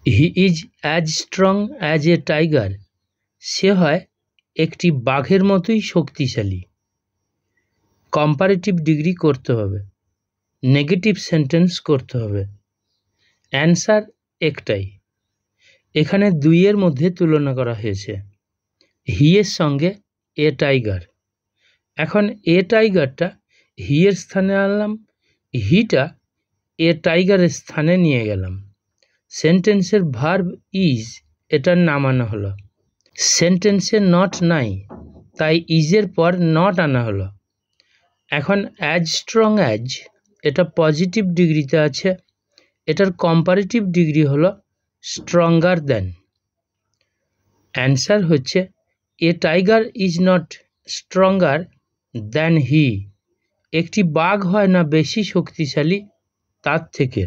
He is as strong as a tiger. সে হয় একটি বাঘের মতোই শক্তিশালী। কম্পারেটিভ ডিগ্রি করতে হবে, নেগেটিভ সেন্টেন্স করতে হবে। অ্যান্সার একটাই, এখানে দুইয়ের মধ্যে তুলনা করা হয়েছে, হি এর সঙ্গে এ টাইগার। এখন এ টাইগারটা হি এর স্থানে আনলাম, হিটা এ টাইগারের স্থানে নিয়ে গেলাম। সেন্টেন্সের ভার্ব ইজ এটার নামানো হলো। সেন্টেন্সে নট নাই, তাই ইজের পর নট আনা হলো। এখন অ্যাজ স্ট্রং অ্যাজ এটা পজিটিভ ডিগ্রিতে আছে, এটার কম্পারেটিভ ডিগ্রি হলো স্ট্রঙ্গার দেন। অ্যান্সার হচ্ছে a tiger is not stronger than he. একটি বাঘ হয় না বেশি শক্তিশালী তার থেকে।